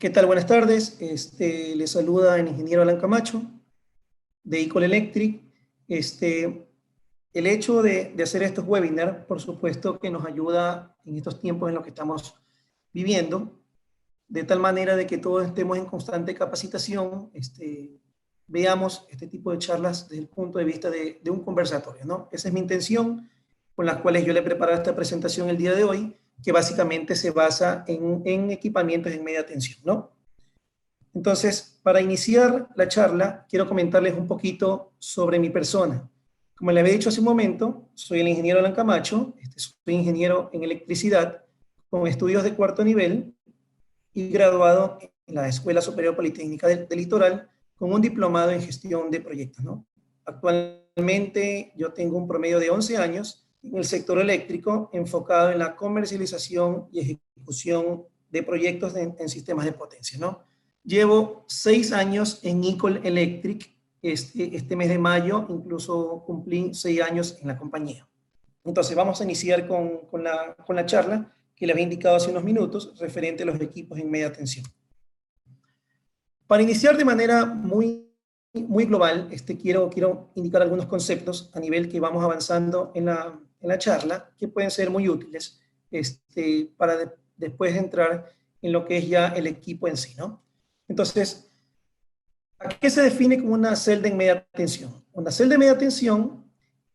¿Qué tal? Buenas tardes. Les saluda el ingeniero Alan Camacho de Icol Electric. El hecho de hacer estos webinars, por supuesto que nos ayuda en estos tiempos en los que estamos viviendo, de tal manera de que todos estemos en constante capacitación, veamos este tipo de charlas desde el punto de vista de un conversatorio, ¿no? Esa es mi intención, con las cuales yo le he preparado esta presentación el día de hoy, que básicamente se basa en equipamientos en media tensión, ¿no? Entonces, para iniciar la charla, quiero comentarles un poquito sobre mi persona. Como les había dicho hace un momento, soy el ingeniero Alan Camacho, soy ingeniero en electricidad, con estudios de cuarto nivel y graduado en la Escuela Superior Politécnica del Litoral con un diplomado en gestión de proyectos, ¿no? Actualmente yo tengo un promedio de 11 años en el sector eléctrico enfocado en la comercialización y ejecución de proyectos en sistemas de potencia, ¿no? Llevo 6 años en Icol Electric, este mes de mayo incluso cumplí 6 años en la compañía. Entonces vamos a iniciar con la charla que les había indicado hace unos minutos referente a los equipos en media tensión. Para iniciar de manera muy global, quiero indicar algunos conceptos a nivel que vamos avanzando en la charla que pueden ser muy útiles para después entrar en lo que es ya el equipo en sí, ¿no? Entonces, ¿a qué se define como una celda en media tensión? Una celda de media tensión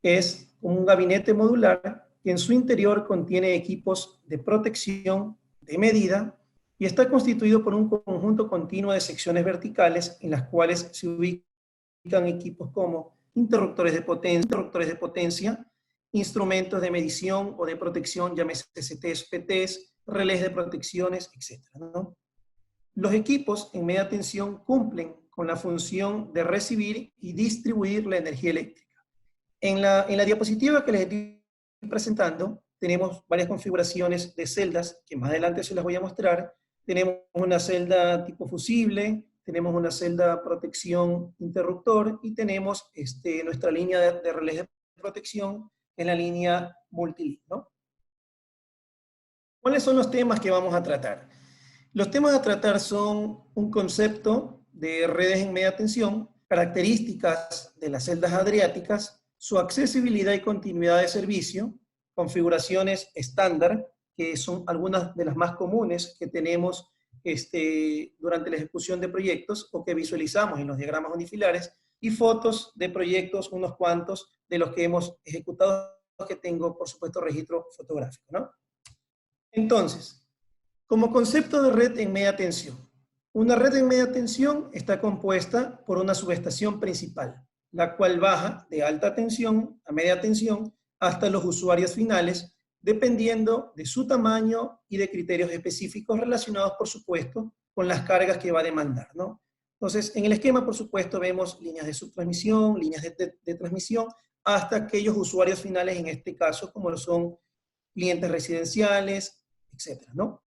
es un gabinete modular que en su interior contiene equipos de protección de medida y está constituido por un conjunto continuo de secciones verticales en las cuales se ubican equipos como interruptores de potencia, instrumentos de medición o de protección, llámese CTs, PTs, relés de protecciones, etc., ¿no? Los equipos en media tensión cumplen con la función de recibir y distribuir la energía eléctrica. En la diapositiva que les estoy presentando, tenemos varias configuraciones de celdas, que más adelante se las voy a mostrar. Tenemos una celda tipo fusible, tenemos una celda protección interruptor y tenemos nuestra línea de relés de protección en la línea multilink, ¿no? ¿Cuáles son los temas que vamos a tratar? Los temas a tratar son un concepto de redes en media tensión, características de las celdas adriáticas, su accesibilidad y continuidad de servicio, configuraciones estándar, que son algunas de las más comunes que tenemos durante la ejecución de proyectos o que visualizamos en los diagramas unifilares, y fotos de proyectos, unos cuantos de los que hemos ejecutado, que tengo, por supuesto, registro fotográfico, ¿no? Entonces, como concepto de red en media tensión. Una red en media tensión está compuesta por una subestación principal, la cual baja de alta tensión a media tensión hasta los usuarios finales, dependiendo de su tamaño y de criterios específicos relacionados, por supuesto, con las cargas que va a demandar, ¿no? Entonces, en el esquema, por supuesto, vemos líneas de subtransmisión, líneas de transmisión, hasta aquellos usuarios finales, en este caso, como lo son clientes residenciales, etcétera, ¿no?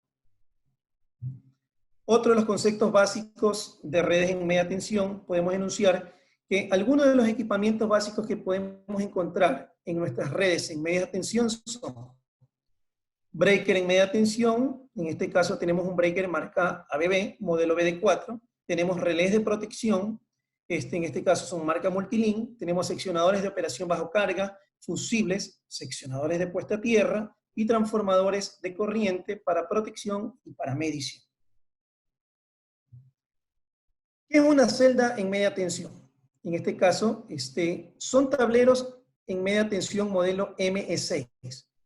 Otro de los conceptos básicos de redes en media tensión, podemos enunciar que algunos de los equipamientos básicos que podemos encontrar en nuestras redes en media tensión son breaker en media tensión. En este caso tenemos un breaker marca ABB, modelo BD4. Tenemos relés de protección, en este caso son marca Multilink. Tenemos seccionadores de operación bajo carga, fusibles, seccionadores de puesta a tierra y transformadores de corriente para protección y para medición. ¿Qué es una celda en media tensión? En este caso, son tableros en media tensión modelo ME6.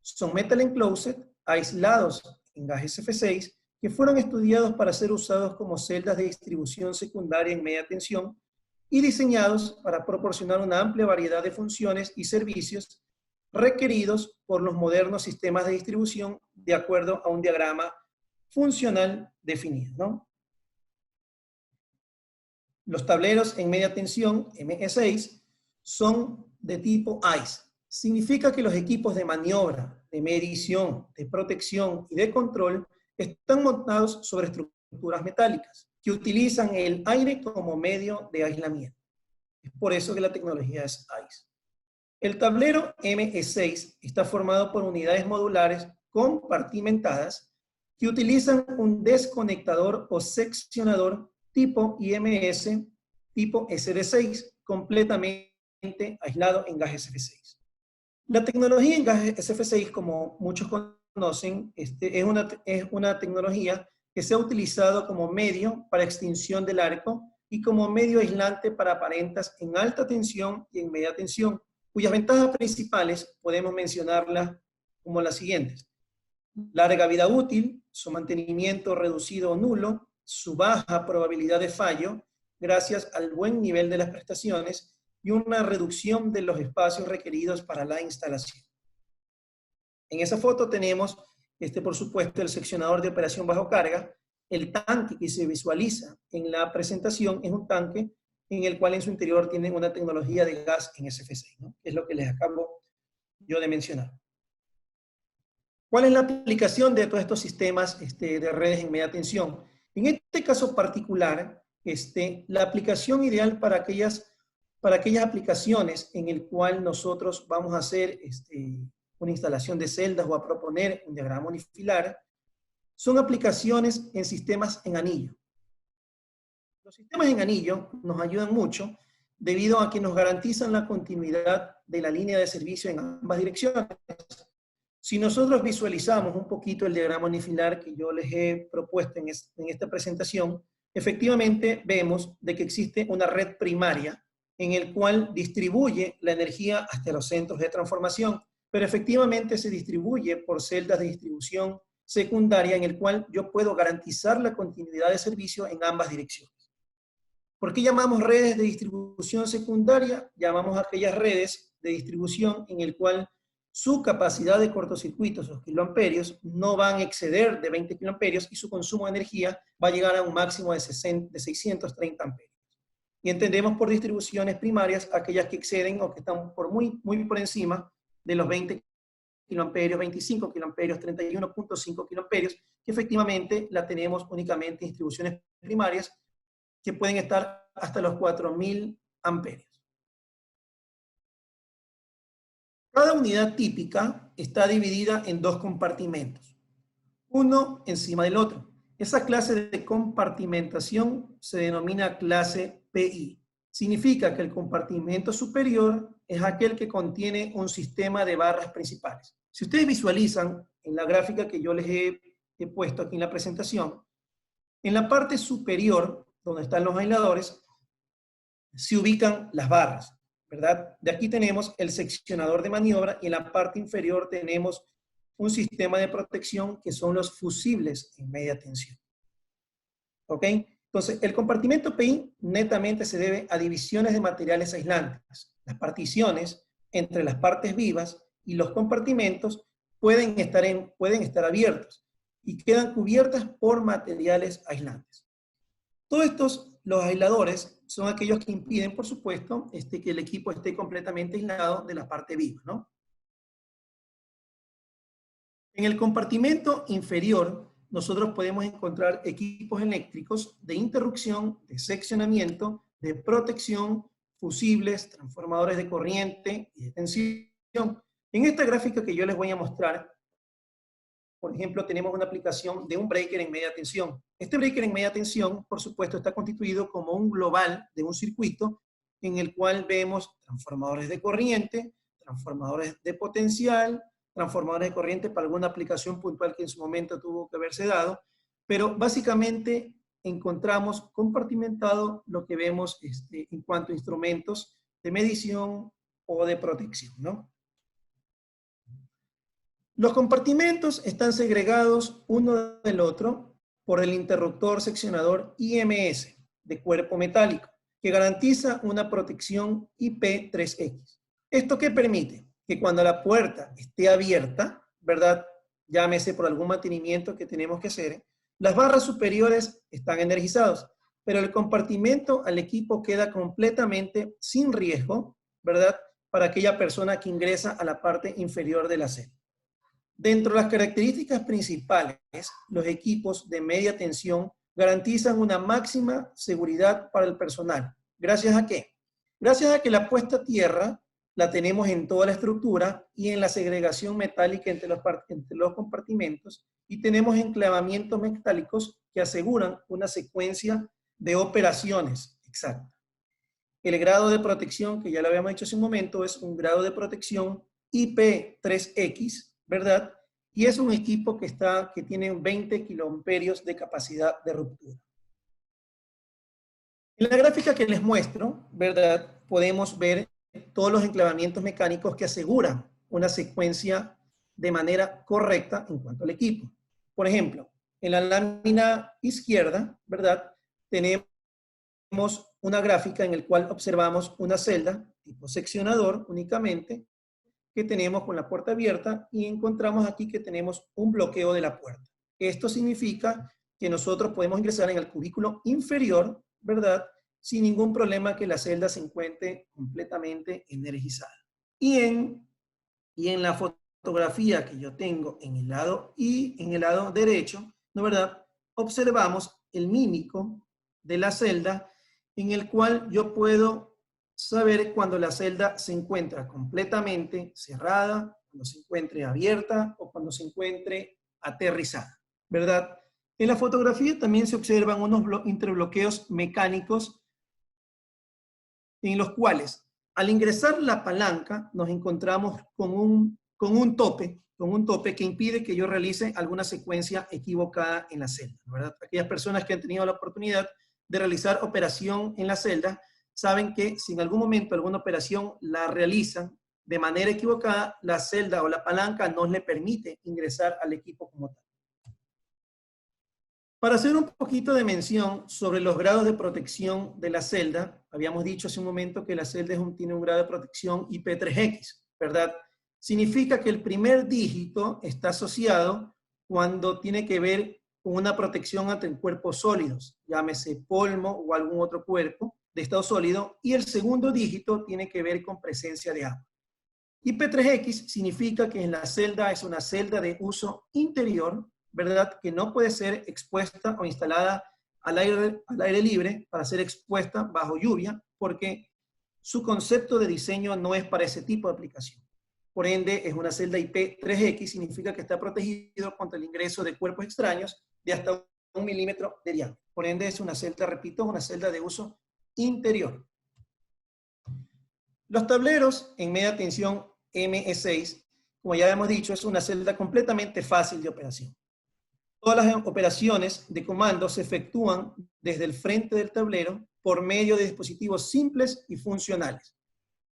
Son metal enclosed, aislados en gas SF6, que fueron estudiados para ser usados como celdas de distribución secundaria en media tensión y diseñados para proporcionar una amplia variedad de funciones y servicios requeridos por los modernos sistemas de distribución de acuerdo a un diagrama funcional definido, ¿no? Los tableros en media tensión, ME6, son de tipo ICE. Significa que los equipos de maniobra, de medición, de protección y de control están montados sobre estructuras metálicas que utilizan el aire como medio de aislamiento. Es por eso que la tecnología es ICE. El tablero ME6 está formado por unidades modulares compartimentadas que utilizan un desconectador o seccionador tipo IMS, tipo SD6, completamente aislado en gas SF6. La tecnología en gas SF6, como muchos conocen, es una tecnología que se ha utilizado como medio para extinción del arco y como medio aislante para aparentas en alta tensión y en media tensión, cuyas ventajas principales podemos mencionarlas como las siguientes: larga vida útil, su mantenimiento reducido o nulo, su baja probabilidad de fallo, gracias al buen nivel de las prestaciones y una reducción de los espacios requeridos para la instalación. En esa foto tenemos, por supuesto, el seccionador de operación bajo carga. El tanque que se visualiza en la presentación es un tanque en el cual en su interior tiene una tecnología de gas en SF6, ¿no? Es lo que les acabo yo de mencionar. ¿Cuál es la aplicación de todos estos sistemas de redes en media tensión? En este caso particular, la aplicación ideal para aquellas aplicaciones en el cual nosotros vamos a hacer una instalación de celdas o a proponer un diagrama unifilar, son aplicaciones en sistemas en anillo. Los sistemas en anillo nos ayudan mucho debido a que nos garantizan la continuidad de la línea de servicio en ambas direcciones. Si nosotros visualizamos un poquito el diagrama unifilar que yo les he propuesto en esta presentación, efectivamente vemos de que existe una red primaria en el cual distribuye la energía hasta los centros de transformación, pero efectivamente se distribuye por celdas de distribución secundaria en el cual yo puedo garantizar la continuidad de servicio en ambas direcciones. ¿Por qué llamamos redes de distribución secundaria? Llamamos a aquellas redes de distribución en el cual su capacidad de cortocircuitos o kiloamperios no van a exceder de 20 kiloamperios y su consumo de energía va a llegar a un máximo de 630 amperios. Y entendemos por distribuciones primarias aquellas que exceden o que están muy por encima de los 20 kiloamperios, 25 kiloamperios, 31.5 kiloamperios, que efectivamente la tenemos únicamente en distribuciones primarias que pueden estar hasta los 4000 amperios. Cada unidad típica está dividida en dos compartimentos, uno encima del otro. Esa clase de compartimentación se denomina clase PI. Significa que el compartimento superior es aquel que contiene un sistema de barras principales. Si ustedes visualizan en la gráfica que yo les he puesto aquí en la presentación, en la parte superior, donde están los aisladores, se ubican las barras, ¿verdad? De aquí tenemos el seccionador de maniobra y en la parte inferior tenemos un sistema de protección que son los fusibles en media tensión. ¿Ok? Entonces, el compartimento PI netamente se debe a divisiones de materiales aislantes. Las particiones entre las partes vivas y los compartimentos pueden estar abiertos y quedan cubiertas por materiales aislantes. Todos estos, los aisladores, son aquellos que impiden, por supuesto, que el equipo esté completamente aislado de la parte viva, ¿no? En el compartimento inferior, nosotros podemos encontrar equipos eléctricos de interrupción, de seccionamiento, de protección, fusibles, transformadores de corriente y de tensión. En esta gráfica que yo les voy a mostrar, por ejemplo, tenemos una aplicación de un breaker en media tensión. Este breaker en media tensión, por supuesto, está constituido como un global de un circuito en el cual vemos transformadores de corriente, transformadores de potencial, transformadores de corriente para alguna aplicación puntual que en su momento tuvo que haberse dado, pero básicamente encontramos compartimentado lo que vemos en cuanto a instrumentos de medición o de protección, ¿no? Los compartimentos están segregados uno del otro por el interruptor seccionador IMS de cuerpo metálico, que garantiza una protección IP3X. ¿Esto qué permite? Que cuando la puerta esté abierta, ¿verdad? Llámese por algún mantenimiento que tenemos que hacer, las barras superiores están energizadas, pero el compartimento al equipo queda completamente sin riesgo, ¿verdad? Para aquella persona que ingresa a la parte inferior de la celda. Dentro de las características principales, los equipos de media tensión garantizan una máxima seguridad para el personal. ¿Gracias a qué? Gracias a que la puesta a tierra la tenemos en toda la estructura y en la segregación metálica entre los compartimentos, y tenemos enclavamientos metálicos que aseguran una secuencia de operaciones exacta. El grado de protección, que ya lo habíamos dicho hace un momento, es un grado de protección IP3X, ¿verdad? Y es un equipo que tiene 20 kiloamperios de capacidad de ruptura. En la gráfica que les muestro, ¿verdad? Podemos ver todos los enclavamientos mecánicos que aseguran una secuencia de manera correcta en cuanto al equipo. Por ejemplo, en la lámina izquierda, ¿verdad? Tenemos una gráfica en la cual observamos una celda tipo seccionador únicamente, que tenemos con la puerta abierta, y encontramos aquí que tenemos un bloqueo de la puerta. Esto significa que nosotros podemos ingresar en el cubículo inferior, ¿verdad? Sin ningún problema, que la celda se encuentre completamente energizada. Y en la fotografía que yo tengo en el lado derecho, ¿no, verdad? Observamos el mímico de la celda, en el cual yo puedo saber cuando la celda se encuentra completamente cerrada, cuando se encuentre abierta o cuando se encuentre aterrizada, ¿verdad? En la fotografía también se observan unos interbloqueos mecánicos en los cuales, al ingresar la palanca, nos encontramos con un tope que impide que yo realice alguna secuencia equivocada en la celda, ¿verdad? Aquellas personas que han tenido la oportunidad de realizar operación en la celda saben que si en algún momento alguna operación la realizan de manera equivocada, la celda o la palanca no le permite ingresar al equipo como tal. Para hacer un poquito de mención sobre los grados de protección de la celda, habíamos dicho hace un momento que la celda tiene un grado de protección IP3X, ¿verdad? Significa que el primer dígito está asociado cuando tiene que ver con una protección ante cuerpos sólidos, llámese polvo o algún otro cuerpo de estado sólido, y el segundo dígito tiene que ver con presencia de agua. IP3X significa que en la celda es una celda de uso interior, ¿verdad? Que no puede ser expuesta o instalada al aire libre para ser expuesta bajo lluvia, porque su concepto de diseño no es para ese tipo de aplicación. Por ende, es una celda IP3X, significa que está protegido contra el ingreso de cuerpos extraños de hasta 1 milímetro de diámetro. Por ende, es una celda, repito, una celda de uso interior. Los tableros en media tensión ME6, como ya hemos dicho, es una celda completamente fácil de operación. Todas las operaciones de comando se efectúan desde el frente del tablero por medio de dispositivos simples y funcionales,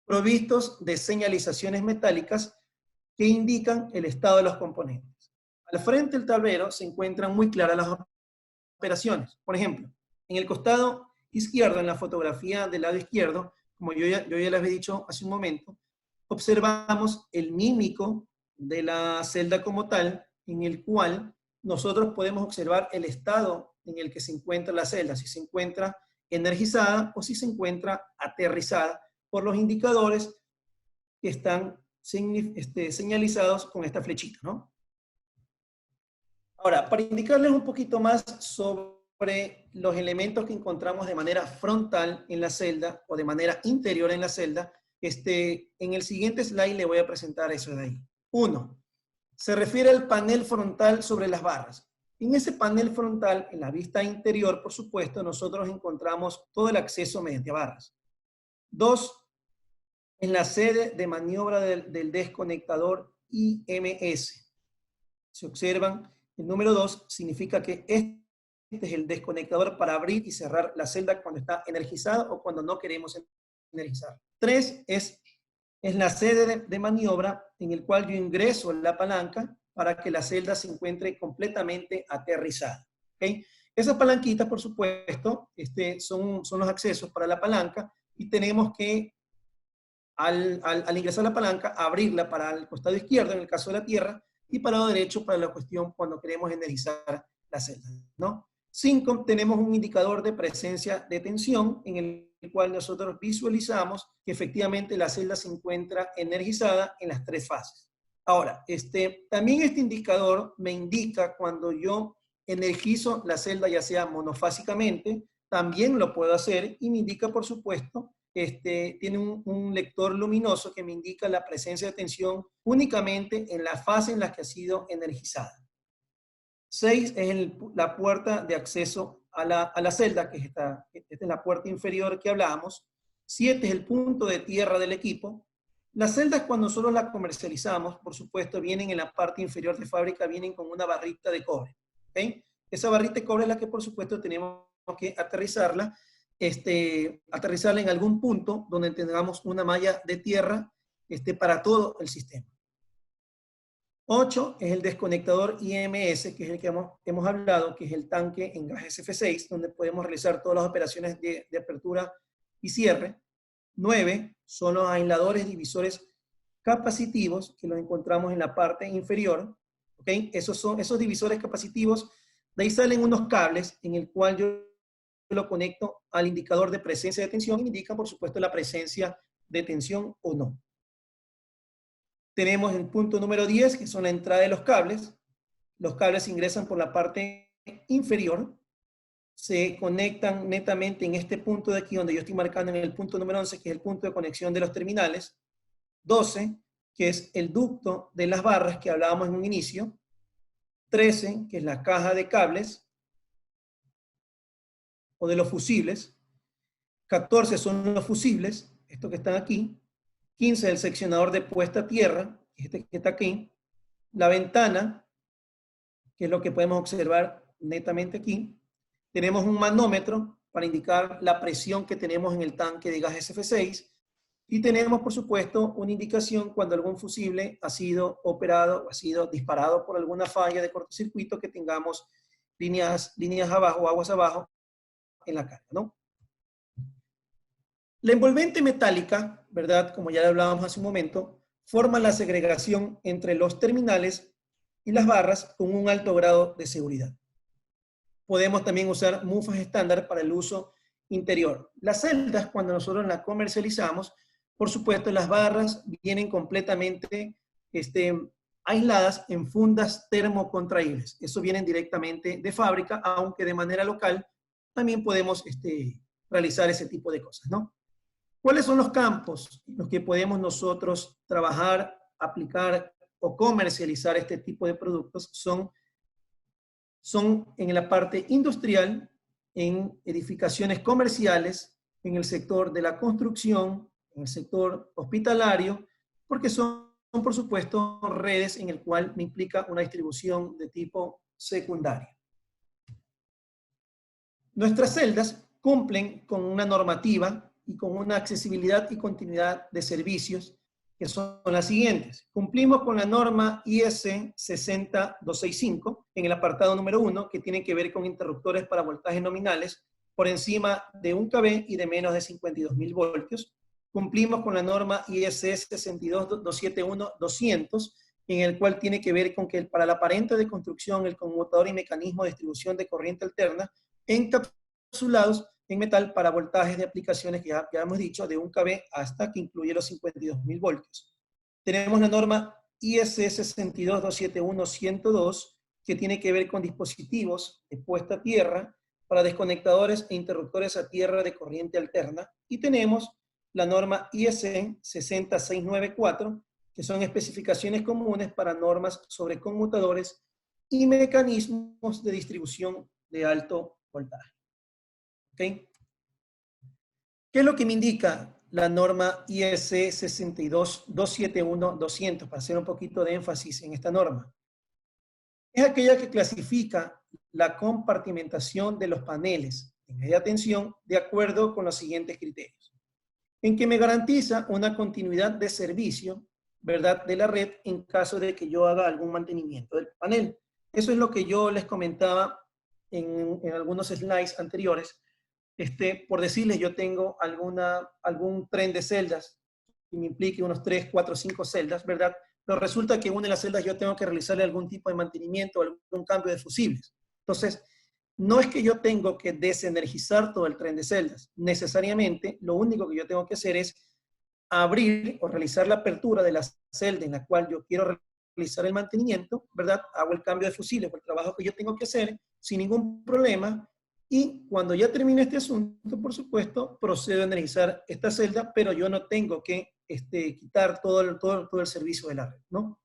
provistos de señalizaciones metálicas que indican el estado de los componentes. Al frente del tablero se encuentran muy claras las operaciones. Por ejemplo, en el costado izquierdo, en la fotografía del lado izquierdo, como yo ya les había dicho hace un momento, observamos el mímico de la celda como tal, en el cual nosotros podemos observar el estado en el que se encuentra la celda, si se encuentra energizada o si se encuentra aterrizada, por los indicadores que están señalizados con esta flechita, ¿no? Ahora, para indicarles un poquito más sobre los elementos que encontramos de manera frontal en la celda o de manera interior en la celda, en el siguiente slide le voy a presentar eso de ahí. 1. Se refiere al panel frontal sobre las barras. En ese panel frontal, en la vista interior, por supuesto, nosotros encontramos todo el acceso mediante barras. 2. En la sede de maniobra del desconectador IMS. Se observan, el número 2 significa que este es el desconectador para abrir y cerrar la celda cuando está energizada o cuando no queremos energizar. 3 es la sede de maniobra en el cual yo ingreso la palanca para que la celda se encuentre completamente aterrizada. ¿Okay? Esas palanquitas, por supuesto, son los accesos para la palanca, y tenemos que, al ingresar la palanca, abrirla para el costado izquierdo en el caso de la tierra y para el lado derecho para la cuestión cuando queremos energizar la celda, ¿no? 5, tenemos un indicador de presencia de tensión en el cual nosotros visualizamos que efectivamente la celda se encuentra energizada en las 3 fases. Ahora, también este indicador me indica cuando yo energizo la celda, ya sea monofásicamente, también lo puedo hacer, y me indica, por supuesto, tiene un lector luminoso que me indica la presencia de tensión únicamente en la fase en la que ha sido energizada. 6 es la puerta de acceso a la celda, que esta es la puerta inferior que hablábamos. 7 es el punto de tierra del equipo. Las celdas, cuando nosotros las comercializamos, por supuesto, vienen en la parte inferior de fábrica, vienen con una barrita de cobre. ¿Okay? Esa barrita de cobre es la que, por supuesto, tenemos que aterrizarla, aterrizarla en algún punto donde tengamos una malla de tierra para todo el sistema. 8 es el desconectador IMS, que es el que hemos hablado, que es el tanque en gas SF6, donde podemos realizar todas las operaciones de apertura y cierre. 9 son los aisladores divisores capacitivos, que los encontramos en la parte inferior. ¿Okay? Esos divisores capacitivos, de ahí salen unos cables en el cual yo lo conecto al indicador de presencia de tensión y indica, por supuesto, la presencia de tensión o no. Tenemos el punto número 10, que son la entrada de los cables. Los cables ingresan por la parte inferior, se conectan netamente en este punto de aquí, donde yo estoy marcando en el punto número 11, que es el punto de conexión de los terminales. 12, que es el ducto de las barras que hablábamos en un inicio. 13, que es la caja de cables o de los fusibles. 14 son los fusibles, estos que están aquí. 15, el seccionador de puesta a tierra, este que está aquí. La ventana, que es lo que podemos observar netamente aquí. Tenemos un manómetro para indicar la presión que tenemos en el tanque de gas SF6. Y tenemos, por supuesto, una indicación cuando algún fusible ha sido operado o ha sido disparado por alguna falla de cortocircuito, que tengamos líneas abajo, aguas abajo en la carga, ¿no? La envolvente metálica, ¿verdad? Como ya hablábamos hace un momento, forma la segregación entre los terminales y las barras con un alto grado de seguridad. Podemos también usar mufas estándar para el uso interior. Las celdas, cuando nosotros las comercializamos, por supuesto, las barras vienen completamente aisladas en fundas termocontraíbles. Eso vienen directamente de fábrica, aunque de manera local también podemos realizar ese tipo de cosas, ¿no? ¿Cuáles son los campos en los que podemos nosotros trabajar, aplicar o comercializar este tipo de productos? Son en la parte industrial, en edificaciones comerciales, en el sector de la construcción, en el sector hospitalario, porque son por supuesto, redes en el cual me implica una distribución de tipo secundario. Nuestras celdas cumplen con una normativa y con una accesibilidad y continuidad de servicios que son las siguientes. Cumplimos con la norma IS 60265 en el apartado número 1, que tiene que ver con interruptores para voltajes nominales por encima de 1 kV y de menos de 52.000 voltios. Cumplimos con la norma IS 62271-200, en el cual tiene que ver con que para la pared de construcción, el conmutador y mecanismo de distribución de corriente alterna encapsulados en metal para voltajes de aplicaciones que ya hemos dicho, de 1 kV hasta que incluye los 52.000 voltios. Tenemos la norma IS 62271-102, que tiene que ver con dispositivos de puesta a tierra para desconectadores e interruptores a tierra de corriente alterna. Y tenemos la norma IS 60694, que son especificaciones comunes para normas sobre conmutadores y mecanismos de distribución de alto voltaje. ¿Okay? ¿Qué es lo que me indica la norma IS 62271-200? Para hacer un poquito de énfasis en esta norma. Es aquella que clasifica la compartimentación de los paneles de media tensión de acuerdo con los siguientes criterios. En que me garantiza una continuidad de servicio, ¿verdad?, de la red en caso de que yo haga algún mantenimiento del panel. Eso es lo que yo les comentaba en algunos slides anteriores. Por decirles, yo tengo algún tren de celdas que me implique unos 3, 4, 5 celdas, ¿verdad? Pero resulta que una de las celdas yo tengo que realizarle algún tipo de mantenimiento o algún cambio de fusibles. Entonces, no es que yo tengo que desenergizar todo el tren de celdas. Necesariamente, lo único que yo tengo que hacer es abrir o realizar la apertura de la celda en la cual yo quiero realizar el mantenimiento, ¿verdad? Hago el cambio de fusibles o el trabajo que yo tengo que hacer sin ningún problema Y cuando ya termine este asunto, por supuesto, procedo a energizar esta celda, pero yo no tengo que quitar todo el servicio de la red, ¿no?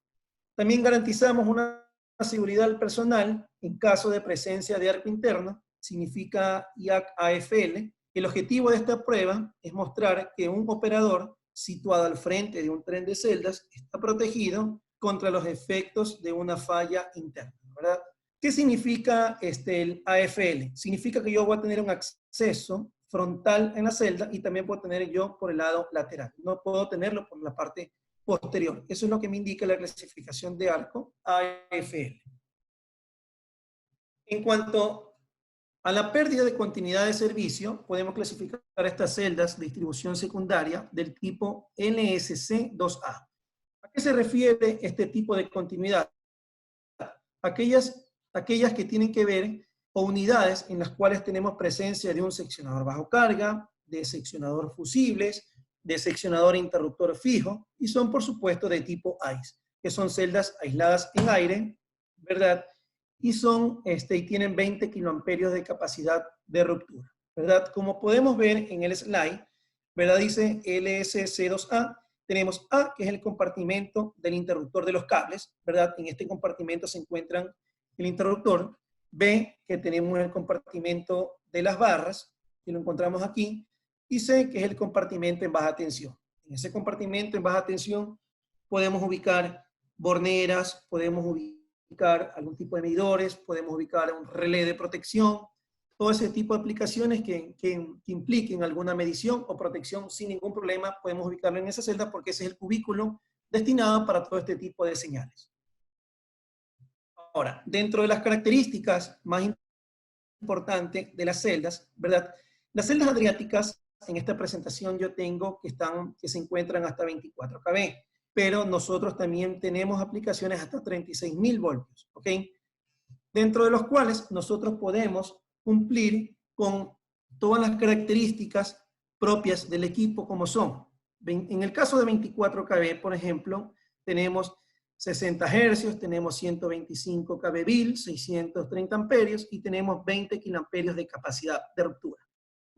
También garantizamos una seguridad al personal en caso de presencia de arco interno, significa IAC-AFL. El objetivo de esta prueba es mostrar que un operador situado al frente de un tren de celdas está protegido contra los efectos de una falla interna, ¿verdad? ¿Qué significa el AFL? Significa que yo voy a tener un acceso frontal en la celda y también puedo tener yo por el lado lateral. No puedo tenerlo por la parte posterior. Eso es lo que me indica la clasificación de arco AFL. En cuanto a la pérdida de continuidad de servicio, podemos clasificar estas celdas de distribución secundaria del tipo NSC2A. ¿A qué se refiere este tipo de continuidad? Aquellas que tienen que ver o unidades en las cuales tenemos presencia de un seccionador bajo carga, de seccionador fusibles, de seccionador interruptor fijo, y son por supuesto de tipo ICE, que son celdas aisladas en aire, ¿verdad? Y y tienen 20 kiloamperios de capacidad de ruptura, ¿verdad? Como podemos ver en el slide, ¿verdad? Dice LSC2A, tenemos A, que es el compartimento del interruptor de los cables, ¿verdad? En este compartimento se encuentran el interruptor. B, que tenemos el compartimento de las barras, que lo encontramos aquí, y C, que es el compartimento en baja tensión. En ese compartimento en baja tensión podemos ubicar borneras, podemos ubicar algún tipo de medidores, podemos ubicar un relé de protección, todo ese tipo de aplicaciones que impliquen alguna medición o protección sin ningún problema, podemos ubicarlo en esa celda porque ese es el cubículo destinado para todo este tipo de señales. Ahora, dentro de las características más importantes de las celdas, ¿verdad? Las celdas adriáticas, en esta presentación yo tengo que se encuentran hasta 24 kV, pero nosotros también tenemos aplicaciones hasta 36.000 voltios, ¿ok? Dentro de los cuales nosotros podemos cumplir con todas las características propias del equipo como son. En el caso de 24 kV, por ejemplo, tenemos 60 Hz, tenemos 125 kV, 630 amperios y tenemos 20 kiloamperios de capacidad de ruptura.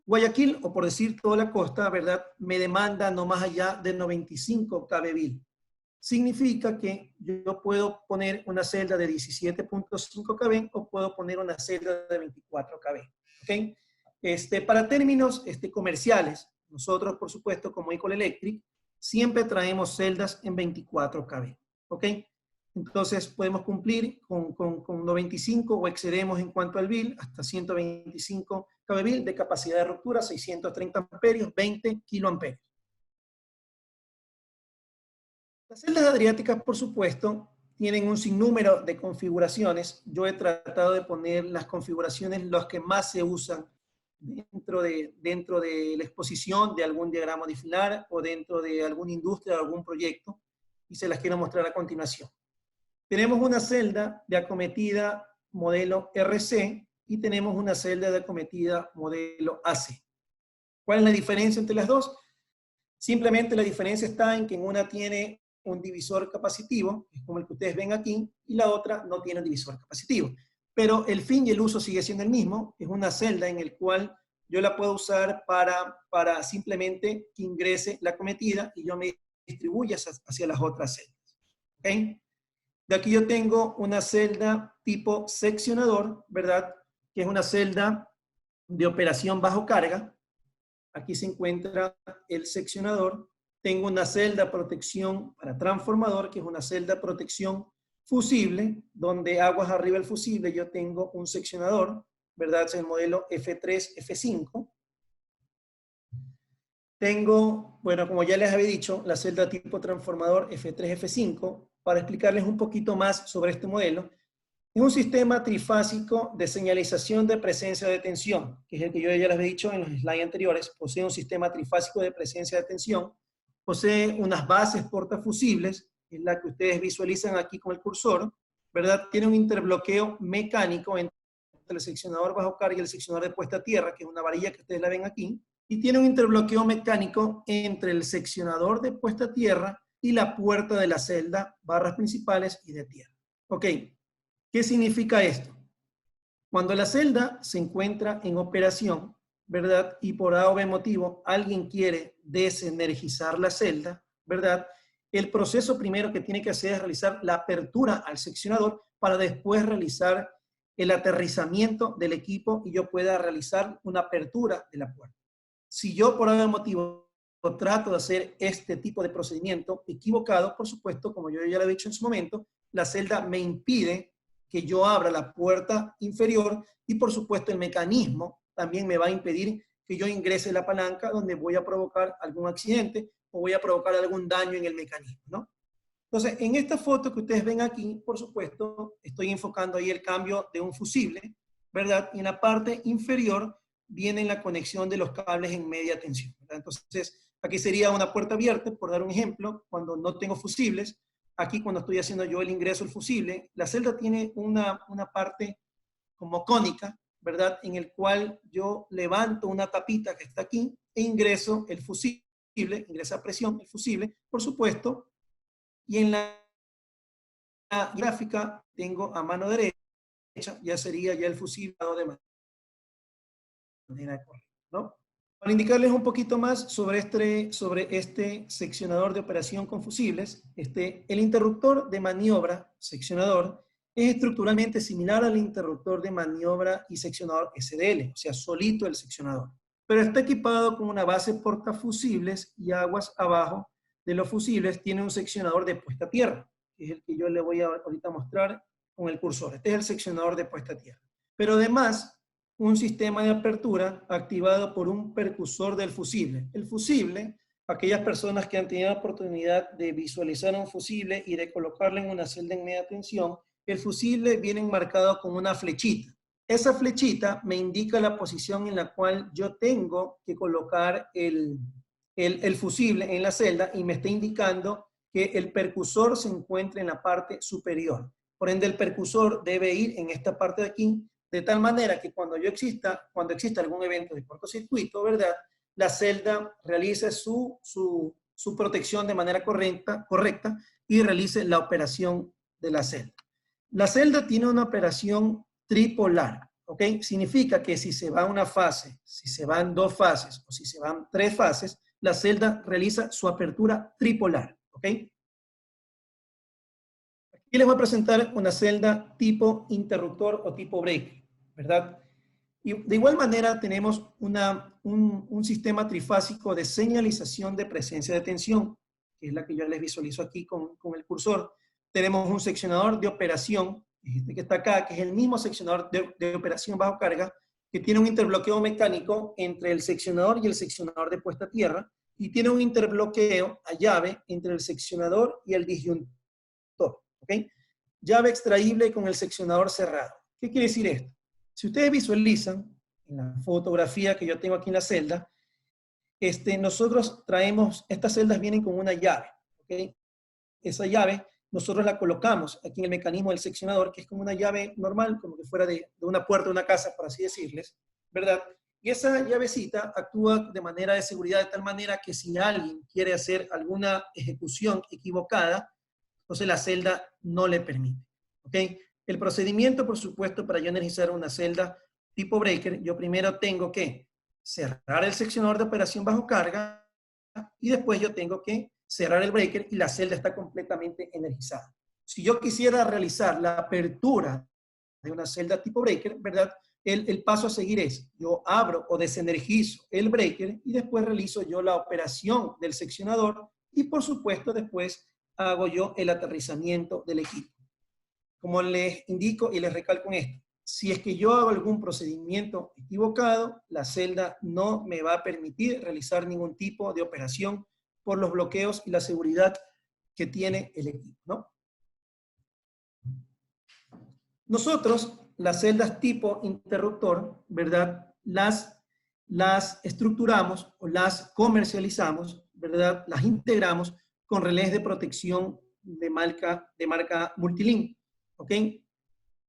Guayaquil, o por decir toda la costa, ¿verdad?, me demanda no más allá de 95 kV. Significa que yo puedo poner una celda de 17.5 kV o puedo poner una celda de 24 kV. ¿Okay? Para términos comerciales, nosotros, por supuesto, como Ecol Electric, siempre traemos celdas en 24 kV. ¿Ok? Entonces, podemos cumplir con 95 o excedemos en cuanto al bill hasta 125 kV de capacidad de ruptura, 630 amperios, 20 kiloamperios. Las celdas adriáticas, por supuesto, tienen un sinnúmero de configuraciones. Yo he tratado de poner las configuraciones, las que más se usan dentro de la exposición de algún diagrama difilar o dentro de alguna industria o algún proyecto, y se las quiero mostrar a continuación. Tenemos una celda de acometida modelo RC y tenemos una celda de acometida modelo AC. ¿Cuál es la diferencia entre las dos? Simplemente la diferencia está en que en una tiene un divisor capacitivo, es como el que ustedes ven aquí, y la otra no tiene un divisor capacitivo. Pero el fin y el uso sigue siendo el mismo, es una celda en el cual yo la puedo usar para simplemente que ingrese la acometida y yo me distribuya hacia las otras celdas. ¿Okay? De aquí yo tengo una celda tipo seccionador, ¿verdad? Que es una celda de operación bajo carga. Aquí se encuentra el seccionador. Tengo una celda protección para transformador, que es una celda protección fusible, donde aguas arriba del fusible yo tengo un seccionador, ¿verdad? Es el modelo F3, F5. Tengo, bueno, como ya les había dicho, la celda tipo transformador F3, F5. Para explicarles un poquito más sobre este modelo, es un sistema trifásico de señalización de presencia de tensión, que es el que yo ya les había dicho en los slides anteriores. Posee un sistema trifásico de presencia de tensión, posee unas bases portafusibles, es la que ustedes visualizan aquí con el cursor, ¿verdad? Tiene un interbloqueo mecánico entre el seccionador bajo carga y el seccionador de puesta a tierra, que es una varilla que ustedes la ven aquí, y tiene un interbloqueo mecánico entre el seccionador de puesta a tierra y la puerta de la celda, barras principales y de tierra. Ok, ¿qué significa esto? Cuando la celda se encuentra en operación, ¿verdad? Y por A o B motivo alguien quiere desenergizar la celda, ¿verdad? El proceso primero que tiene que hacer es realizar la apertura al seccionador para después realizar el aterrizamiento del equipo y yo pueda realizar una apertura de la puerta. Si yo por algún motivo trato de hacer este tipo de procedimiento equivocado, por supuesto, como yo ya lo he dicho en su momento, la celda me impide que yo abra la puerta inferior y por supuesto el mecanismo también me va a impedir que yo ingrese la palanca donde voy a provocar algún accidente o voy a provocar algún daño en el mecanismo, ¿no? Entonces, en esta foto que ustedes ven aquí, por supuesto, estoy enfocando ahí el cambio de un fusible, ¿verdad? Y en la parte inferior viene la conexión de los cables en media tensión, ¿verdad? Entonces, aquí sería una puerta abierta, por dar un ejemplo, cuando no tengo fusibles. Aquí cuando estoy haciendo yo el ingreso al fusible, la celda tiene una parte como cónica, ¿verdad? En el cual yo levanto una tapita que está aquí e ingreso el fusible, ingresa a presión el fusible, por supuesto, y en la gráfica tengo a mano derecha, ya sería ya el fusible de manera correcta, ¿no? Para indicarles un poquito más sobre este seccionador de operación con fusibles, el interruptor de maniobra, seccionador, es estructuralmente similar al interruptor de maniobra y seccionador SDL, o sea, solito el seccionador, pero está equipado con una base portafusibles y aguas abajo de los fusibles tiene un seccionador de puesta a tierra, que es el que yo le voy a ahorita mostrar con el cursor. Este es el seccionador de puesta a tierra. Pero además, un sistema de apertura activado por un percusor del fusible. El fusible, aquellas personas que han tenido la oportunidad de visualizar un fusible y de colocarlo en una celda en media tensión, el fusible viene enmarcado con una flechita. Esa flechita me indica la posición en la cual yo tengo que colocar el fusible en la celda y me está indicando que el percusor se encuentra en la parte superior. Por ende, el percusor debe ir en esta parte de aquí, de tal manera que cuando exista algún evento de cortocircuito, ¿verdad? La celda realice su protección de manera correcta y realice la operación de la celda. La celda tiene una operación tripolar, ¿ok? Significa que si se va una fase, si se van dos fases o si se van tres fases, la celda realiza su apertura tripolar, ¿ok? Aquí les voy a presentar una celda tipo interruptor o tipo breaker, ¿verdad? Y de igual manera tenemos un sistema trifásico de señalización de presencia de tensión, que es la que yo les visualizo aquí con el cursor. Tenemos un seccionador de operación, este que está acá, que es el mismo seccionador de operación bajo carga, que tiene un interbloqueo mecánico entre el seccionador y el seccionador de puesta a tierra, y tiene un interbloqueo a llave entre el seccionador y el disyuntor. ¿Ok? Llave extraíble con el seccionador cerrado. ¿Qué quiere decir esto? Si ustedes visualizan en la fotografía que yo tengo aquí en la celda, nosotros traemos, estas celdas vienen con una llave. ¿Ok? Esa llave nosotros la colocamos aquí en el mecanismo del seccionador, que es como una llave normal, como que fuera de una puerta de una casa, por así decirles, ¿verdad? Y esa llavecita actúa de manera de seguridad, de tal manera que si alguien quiere hacer alguna ejecución equivocada, entonces la celda no le permite. ¿Ok? El procedimiento, por supuesto, para yo energizar una celda tipo breaker, yo primero tengo que cerrar el seccionador de operación bajo carga y después yo tengo que cerrar el breaker y la celda está completamente energizada. Si yo quisiera realizar la apertura de una celda tipo breaker, ¿verdad? El paso a seguir es, yo abro o desenergizo el breaker y después realizo yo la operación del seccionador y por supuesto después hago yo el aterrizamiento del equipo. Como les indico y les recalco en esto, si es que yo hago algún procedimiento equivocado, la celda no me va a permitir realizar ningún tipo de operación por los bloqueos y la seguridad que tiene el equipo, ¿no? Nosotros, las celdas tipo interruptor, ¿verdad? Las estructuramos o las comercializamos, ¿verdad? Las integramos con relés de protección de marca Multilink, ¿ok?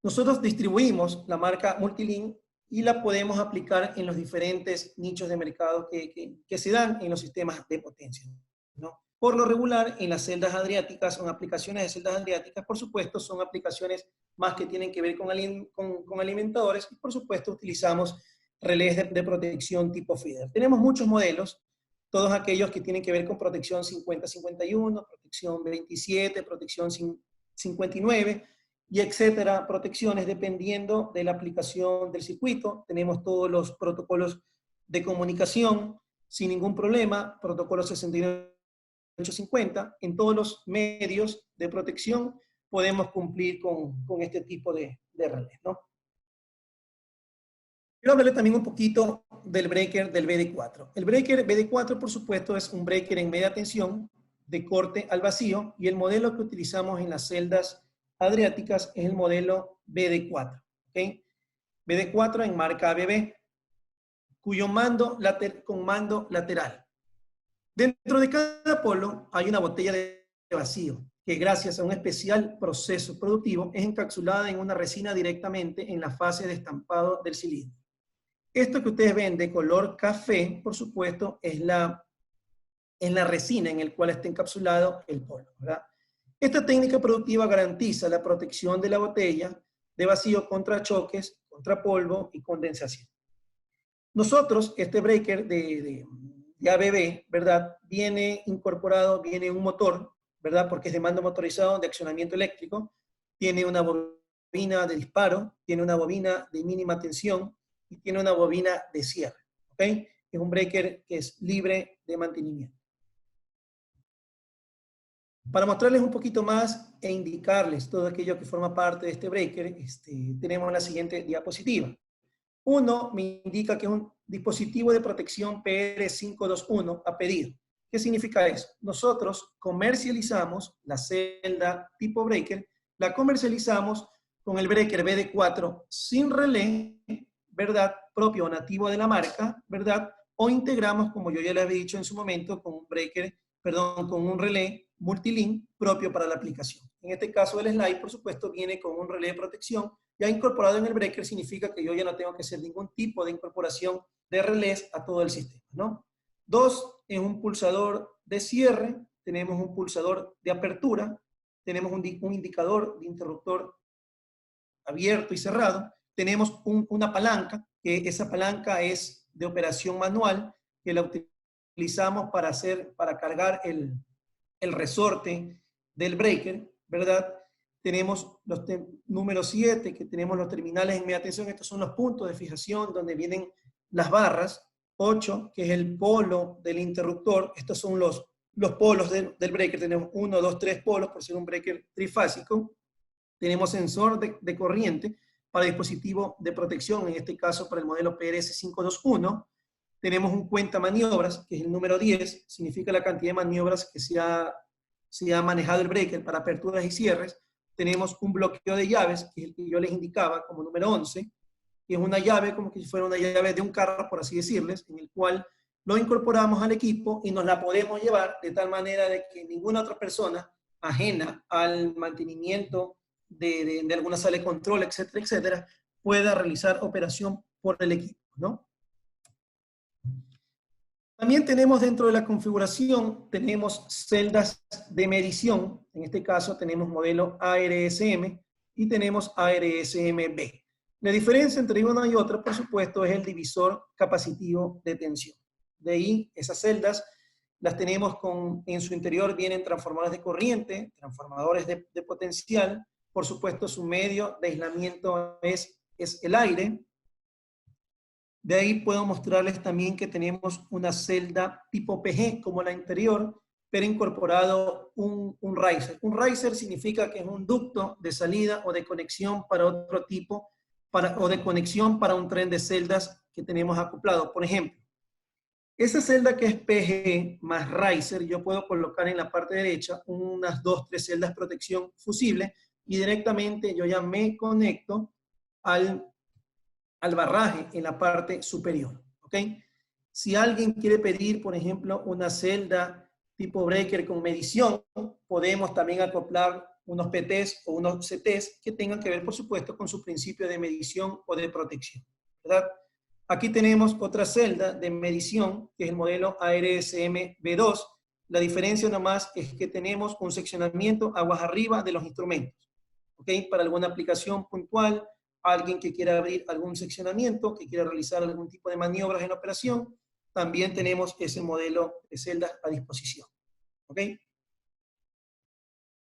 Nosotros distribuimos la marca Multilink y la podemos aplicar en los diferentes nichos de mercado que se dan en los sistemas de potencia, ¿no? Por lo regular, en las celdas adriáticas o en aplicaciones de celdas adriáticas, por supuesto, son aplicaciones más que tienen que ver con alimentadores y, por supuesto, utilizamos relés de protección tipo feeder. Tenemos muchos modelos, todos aquellos que tienen que ver con protección 50-51, protección 27, protección 59, y etcétera, protecciones dependiendo de la aplicación del circuito. Tenemos todos los protocolos de comunicación sin ningún problema, protocolo 69.850, en todos los medios de protección podemos cumplir con este tipo de relés, ¿no? Quiero hablarle también un poquito del breaker del BD4. El breaker BD4, por supuesto, es un breaker en media tensión de corte al vacío, y el modelo que utilizamos en las celdas adriáticas es el modelo BD4, ¿okay? BD4 en marca ABB, cuyo con mando lateral. Dentro de cada polo hay una botella de vacío, que gracias a un especial proceso productivo es encapsulada en una resina directamente en la fase de estampado del cilindro. Esto que ustedes ven de color café, por supuesto, es la resina en el cual está encapsulado el polo, ¿verdad? Esta técnica productiva garantiza la protección de la botella de vacío contra choques, contra polvo y condensación. Nosotros, este breaker de ABB, ¿verdad? Viene incorporado, viene un motor, ¿verdad? Porque es de mando motorizado de accionamiento eléctrico, tiene una bobina de disparo, tiene una bobina de mínima tensión y tiene una bobina de cierre, ¿ok? Es un breaker que es libre de mantenimiento. Para mostrarles un poquito más e indicarles todo aquello que forma parte de este breaker, tenemos la siguiente diapositiva. Uno me indica que es un dispositivo de protección PR521 a pedido. ¿Qué significa eso? Nosotros comercializamos la celda tipo breaker, la comercializamos con el breaker BD4 sin relé, ¿verdad? Propio o nativo de la marca, ¿verdad? O integramos, como yo ya les había dicho en su momento, con un breaker, perdón, con un relé multilink propio para la aplicación. En este caso el slide, por supuesto, viene con un relé de protección ya incorporado en el breaker. Significa que yo ya no tengo que hacer ningún tipo de incorporación de relés a todo el sistema, ¿no? Dos, es un pulsador de cierre, tenemos un pulsador de apertura, tenemos un indicador de interruptor abierto y cerrado, tenemos una palanca, que esa palanca es de operación manual, que la utilizamos para cargar el resorte del breaker, ¿verdad? Tenemos los número 7, que tenemos los terminales en media tensión. Estos son los puntos de fijación donde vienen las barras. 8, que es el polo del interruptor. Estos son los polos del breaker. Tenemos 1, 2, 3 polos por ser un breaker trifásico. Tenemos sensor de corriente para dispositivo de protección, en este caso para el modelo PRS521. Tenemos un cuenta maniobras, que es el número 10, significa la cantidad de maniobras que se ha manejado el breaker para aperturas y cierres. Tenemos un bloqueo de llaves, que es el que yo les indicaba como número 11, que es una llave como que si fuera una llave de un carro, por así decirles, en el cual lo incorporamos al equipo y nos la podemos llevar de tal manera de que ninguna otra persona ajena al mantenimiento de alguna sala de control, etcétera, etcétera, pueda realizar operación por el equipo, ¿no? También tenemos dentro de la configuración, tenemos celdas de medición. En este caso tenemos modelo ARSM y tenemos ARSM-B. La diferencia entre una y otra, por supuesto, es el divisor capacitivo de tensión. De ahí, esas celdas las tenemos en su interior vienen transformadores de corriente, transformadores de potencial. Por supuesto, su medio de aislamiento es el aire. De ahí puedo mostrarles también que tenemos una celda tipo PG como la anterior, pero incorporado un riser. Un riser significa que es un ducto de salida o de conexión para otro tipo, o de conexión para un tren de celdas que tenemos acoplado. Por ejemplo, esa celda que es PG más riser, yo puedo colocar en la parte derecha unas 2-3 celdas protección fusible y directamente yo ya me conecto al barraje en la parte superior, ¿ok? Si alguien quiere pedir, por ejemplo, una celda tipo breaker con medición, podemos también acoplar unos PTs o unos CTs que tengan que ver, por supuesto, con su principio de medición o de protección, ¿verdad? Aquí tenemos otra celda de medición, que es el modelo ARSM B2, La diferencia nomás es que tenemos un seccionamiento aguas arriba de los instrumentos. ¿Ok? Para alguna aplicación puntual, alguien que quiera abrir algún seccionamiento, que quiera realizar algún tipo de maniobras en operación, también tenemos ese modelo de celdas a disposición. ¿Ok?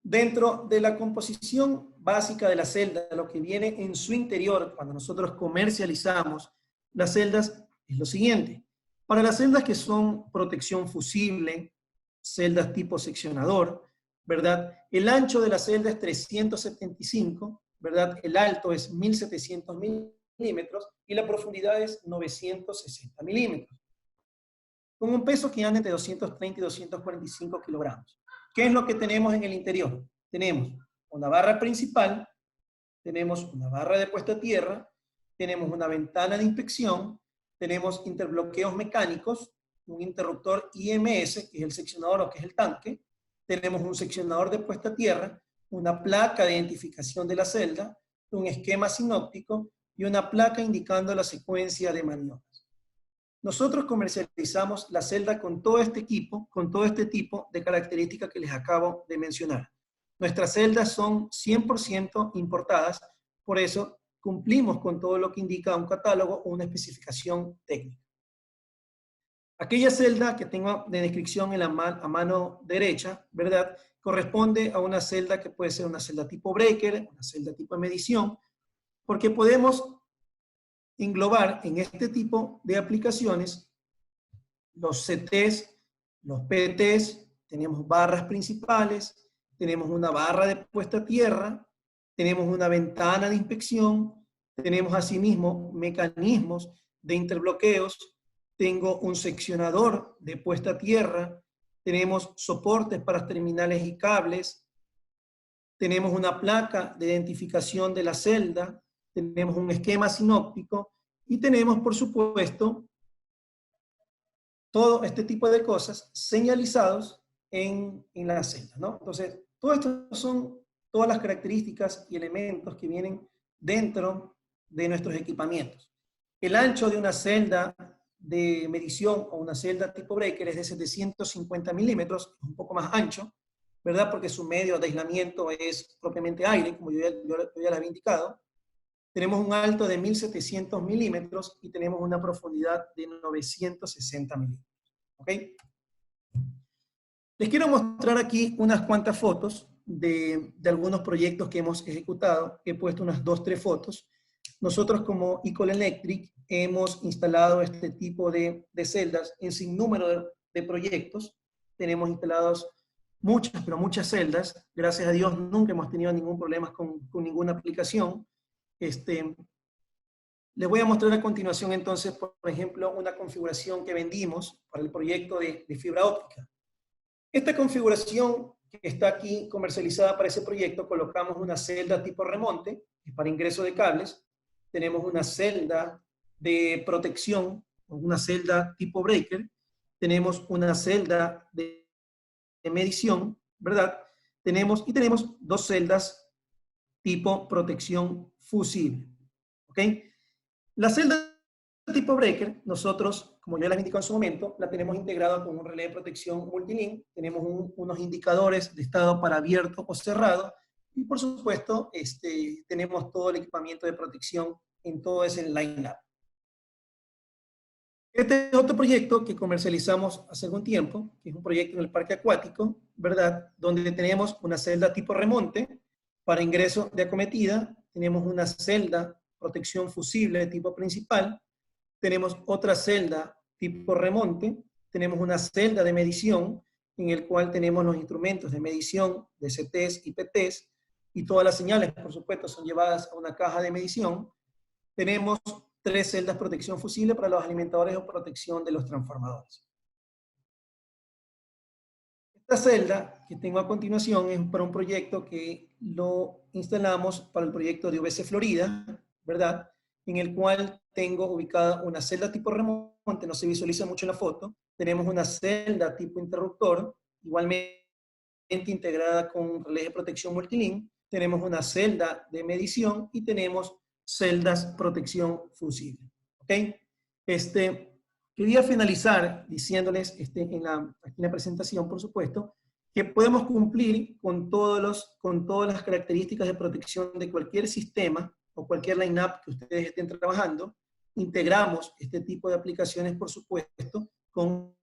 Dentro de la composición básica de la celda, lo que viene en su interior, cuando nosotros comercializamos las celdas, es lo siguiente. Para las celdas que son protección fusible, celdas tipo seccionador, ¿verdad? El ancho de la celda es 375, ¿verdad? El alto es 1700 milímetros y la profundidad es 960 milímetros. Con un peso que anda entre 230 y 245 kilogramos. ¿Qué es lo que tenemos en el interior? Tenemos una barra principal, tenemos una barra de puesta a tierra, tenemos una ventana de inspección, tenemos interbloqueos mecánicos, un interruptor IMS, que es el seccionador o que es el tanque, tenemos un seccionador de puesta a tierra, una placa de identificación de la celda, un esquema sinóptico y una placa indicando la secuencia de maniobras. Nosotros comercializamos la celda con todo este equipo, con todo este tipo de características que les acabo de mencionar. Nuestras celdas son 100% importadas, por eso cumplimos con todo lo que indica un catálogo o una especificación técnica. Aquella celda que tengo de descripción en a mano derecha, ¿verdad? Corresponde a una celda que puede ser una celda tipo breaker, una celda tipo de medición, porque podemos englobar en este tipo de aplicaciones los CTs, los PTs, tenemos barras principales, tenemos una barra de puesta a tierra, tenemos una ventana de inspección, tenemos asimismo mecanismos de interbloqueos, tengo un seccionador de puesta a tierra, tenemos soportes para terminales y cables, tenemos una placa de identificación de la celda, tenemos un esquema sinóptico y tenemos, por supuesto, todo este tipo de cosas señalizados en la celda, ¿no? Entonces, todo esto son todas las características y elementos que vienen dentro de nuestros equipamientos. El ancho de una celda de medición o una celda tipo breaker es de 750 milímetros, es un poco más ancho, ¿verdad? Porque su medio de aislamiento es propiamente aire, como yo ya les había indicado. Tenemos un alto de 1700 milímetros y tenemos una profundidad de 960 milímetros. ¿Ok? Les quiero mostrar aquí unas cuantas fotos de algunos proyectos que hemos ejecutado. He puesto unas 2 o 3 fotos. Nosotros como Ecol Electric hemos instalado este tipo de celdas en sinnúmero de proyectos. Tenemos instalados muchas, pero muchas celdas. Gracias a Dios nunca hemos tenido ningún problema con ninguna aplicación. Les voy a mostrar a continuación entonces, por ejemplo, una configuración que vendimos para el proyecto de fibra óptica. Esta configuración que está aquí comercializada para ese proyecto, colocamos una celda tipo remonte, que es para ingreso de cables. Tenemos una celda de protección, una celda tipo breaker. Tenemos una celda de medición, ¿verdad? Tenemos 2 celdas tipo protección fusible. ¿Ok? La celda tipo breaker, nosotros, como ya les indicado en su momento, la tenemos integrada con un relé de protección multilink, tenemos unos indicadores de estado para abierto o cerrado, y por supuesto, tenemos todo el equipamiento de protección en todo ese line-up. Este es otro proyecto que comercializamos hace algún tiempo, que es un proyecto en el parque acuático, ¿verdad? Donde tenemos una celda tipo remonte para ingreso de acometida, tenemos una celda protección fusible de tipo principal, tenemos otra celda tipo remonte, tenemos una celda de medición en el cual tenemos los instrumentos de medición de CTs y PTs y todas las señales, por supuesto, son llevadas a una caja de medición. Tenemos 3 celdas protección fusible para los alimentadores o protección de los transformadores. Esta celda que tengo a continuación es para un proyecto que lo instalamos para el proyecto de UBC Florida, ¿verdad? En el cual tengo ubicada una celda tipo remonte, no se visualiza mucho en la foto. Tenemos una celda tipo interruptor, igualmente integrada con relé de protección multilink. Tenemos una celda de medición y tenemos celdas protección fusible. ¿Ok? quería finalizar diciéndoles aquí en la presentación, por supuesto, que podemos cumplir con todas las características de protección de cualquier sistema o cualquier line-up que ustedes estén trabajando. Integramos este tipo de aplicaciones, por supuesto, con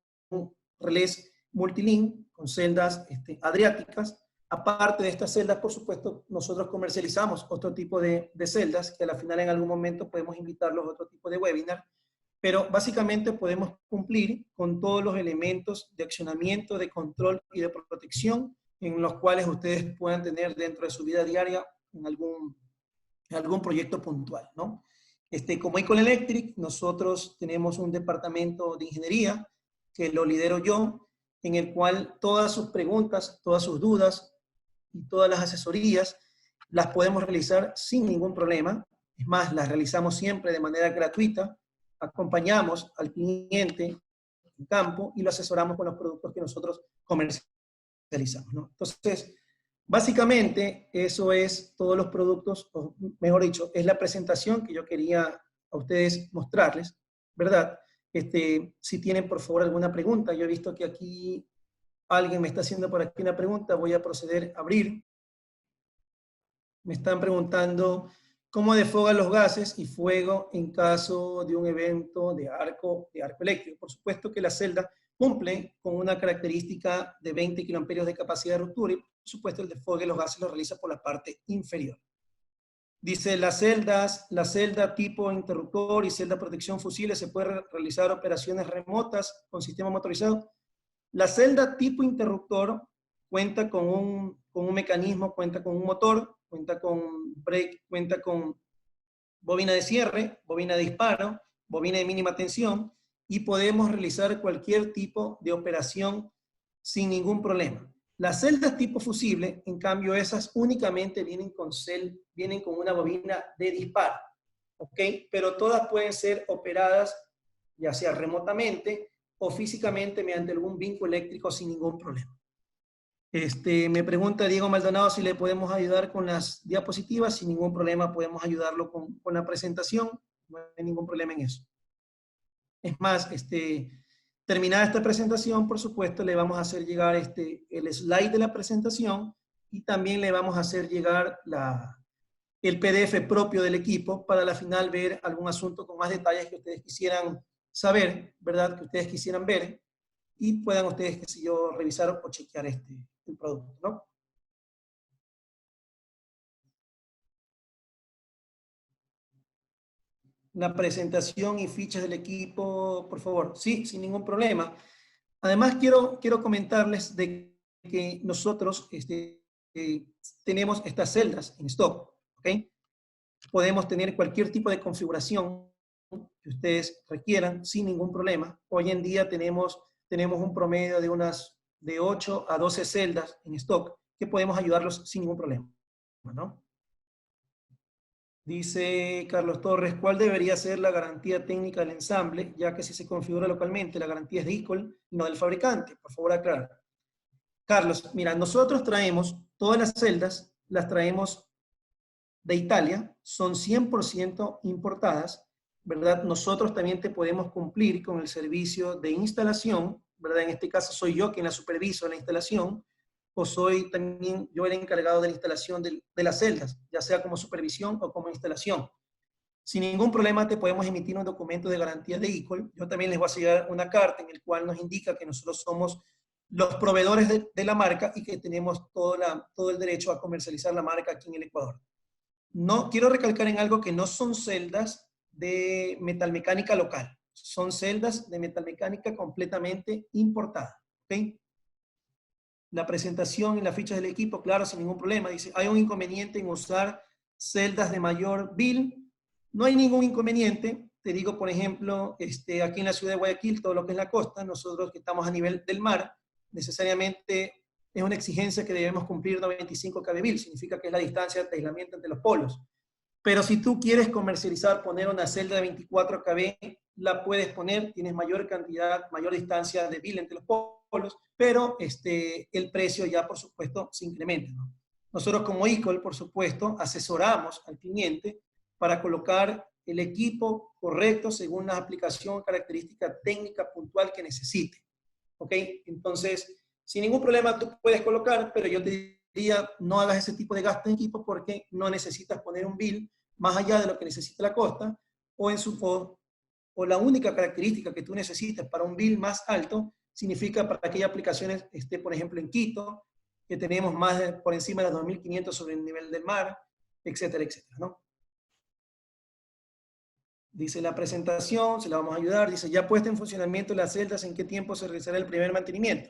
relés multilink, con celdas adriáticas. Aparte de estas celdas, por supuesto, nosotros comercializamos otro tipo de celdas, que al final en algún momento podemos invitarlos a otro tipo de webinar, pero básicamente podemos cumplir con todos los elementos de accionamiento, de control y de protección en los cuales ustedes puedan tener dentro de su vida diaria en algún proyecto puntual, ¿no? Como Icon Electric, nosotros tenemos un departamento de ingeniería que lo lidero yo, en el cual todas sus preguntas, todas sus dudas y todas las asesorías las podemos realizar sin ningún problema. Es más, las realizamos siempre de manera gratuita. Acompañamos al cliente en campo y lo asesoramos con los productos que nosotros comercializamos, ¿no? Entonces, básicamente, eso es todos los productos, o mejor dicho, es la presentación que yo quería a ustedes mostrarles, ¿verdad? Si tienen, por favor, alguna pregunta. Yo he visto que aquí alguien me está haciendo por aquí una pregunta, voy a proceder a abrir. Me están preguntando cómo defoga los gases y fuego en caso de un evento de arco eléctrico. Por supuesto que la celda cumple con una característica de 20 kA de capacidad de ruptura y por supuesto el desfogue de los gases lo realiza por la parte inferior. Dice, la celda tipo interruptor y celda protección fusibles se puede realizar operaciones remotas con sistema motorizado. La celda tipo interruptor cuenta con un mecanismo, cuenta con un motor, cuenta con brake, cuenta con bobina de cierre, bobina de disparo, bobina de mínima tensión, y podemos realizar cualquier tipo de operación sin ningún problema. Las celdas tipo fusible, en cambio, esas únicamente vienen con una bobina de disparo, ¿ok? Pero todas pueden ser operadas ya sea remotamente o físicamente mediante algún vínculo eléctrico sin ningún problema. Me pregunta Diego Maldonado si le podemos ayudar con las diapositivas. Sin ningún problema podemos ayudarlo con la presentación. No hay ningún problema en eso. Es más, terminada esta presentación, por supuesto, le vamos a hacer llegar el slide de la presentación y también le vamos a hacer llegar el PDF propio del equipo para al final ver algún asunto con más detalles que ustedes quisieran saber, ¿verdad? Que ustedes quisieran ver y puedan ustedes, qué sé yo, revisar o chequear el producto, ¿no? La presentación y fichas del equipo, por favor. Sí, sin ningún problema. Además, quiero comentarles de que nosotros tenemos estas celdas en stock, ¿ok? Podemos tener cualquier tipo de configuración que ustedes requieran sin ningún problema. Hoy en día tenemos un promedio de 8 a 12 celdas en stock que podemos ayudarlos sin ningún problema, ¿no? Dice Carlos Torres, ¿cuál debería ser la garantía técnica del ensamble? Ya que si se configura localmente, la garantía es de ICOL y no del fabricante. Por favor, aclarar. Carlos, mira, nosotros traemos todas las celdas, las traemos de Italia, son 100% importadas, ¿verdad? Nosotros también te podemos cumplir con el servicio de instalación, ¿verdad? En este caso soy yo quien la superviso la instalación, o soy también yo el encargado de la instalación de las celdas, ya sea como supervisión o como instalación. Sin ningún problema te podemos emitir un documento de garantía de ICOL. Yo también les voy a llegar una carta en la cual nos indica que nosotros somos los proveedores de la marca y que tenemos todo el derecho a comercializar la marca aquí en el Ecuador. No, quiero recalcar en algo que no son celdas de metalmecánica local, son celdas de metalmecánica completamente importada, ¿ok? La presentación y las fichas del equipo, claro, sin ningún problema. Dice, ¿hay un inconveniente en usar celdas de mayor bill? No hay ningún inconveniente. Te digo, por ejemplo, aquí en la ciudad de Guayaquil, todo lo que es la costa, nosotros que estamos a nivel del mar, necesariamente es una exigencia que debemos cumplir 95 kV, significa que es la distancia de aislamiento entre los polos. Pero si tú quieres comercializar, poner una celda de 24 kV, la puedes poner, tienes mayor cantidad, mayor distancia de bill entre los polos, pero el precio ya, por supuesto, se incrementa, ¿no? Nosotros como ICOL, por supuesto, asesoramos al cliente para colocar el equipo correcto según la aplicación o característica técnica puntual que necesite. ¿Ok? Entonces, sin ningún problema tú puedes colocar, pero yo te diría no hagas ese tipo de gasto en equipo porque no necesitas poner un bill más allá de lo que necesita la costa o la única característica que tú necesitas para un bill más alto significa para aquellas aplicaciones, por ejemplo, en Quito, que tenemos por encima de los 2.500 sobre el nivel del mar, etcétera, etcétera, ¿no? Dice la presentación, se la vamos a ayudar, dice, ya puesta en funcionamiento las celdas, ¿en qué tiempo se realizará el primer mantenimiento?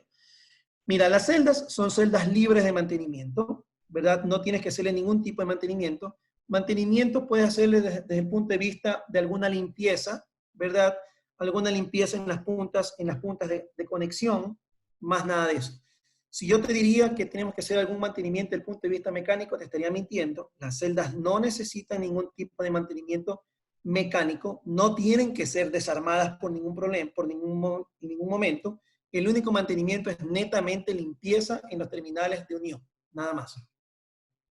Mira, las celdas son celdas libres de mantenimiento, ¿verdad? No tienes que hacerle ningún tipo de mantenimiento. Mantenimiento puedes hacerle desde el punto de vista de alguna limpieza, ¿verdad? Alguna limpieza en las puntas de conexión, más nada de eso. Si yo te diría que tenemos que hacer algún mantenimiento desde el punto de vista mecánico, te estaría mintiendo. Las celdas no necesitan ningún tipo de mantenimiento mecánico, no tienen que ser desarmadas por ningún problema, en ningún momento. El único mantenimiento es netamente limpieza en los terminales de unión, nada más.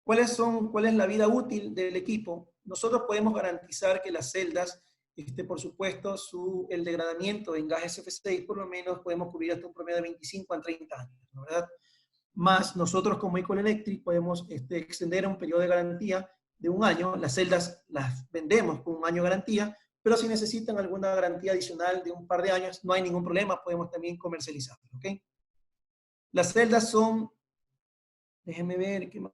¿Cuál es la vida útil del equipo? Nosotros podemos garantizar que las celdas, por supuesto, el degradamiento en gas SF6, por lo menos podemos cubrir hasta un promedio de 25 a 30 años, ¿no? ¿Verdad? Más nosotros como Ecol Electric podemos extender un periodo de garantía de 1 año. Las celdas las vendemos con 1 año de garantía, pero si necesitan alguna garantía adicional de un par de años, no hay ningún problema, podemos también comercializarlas, ¿ok? Las celdas son, déjenme ver qué más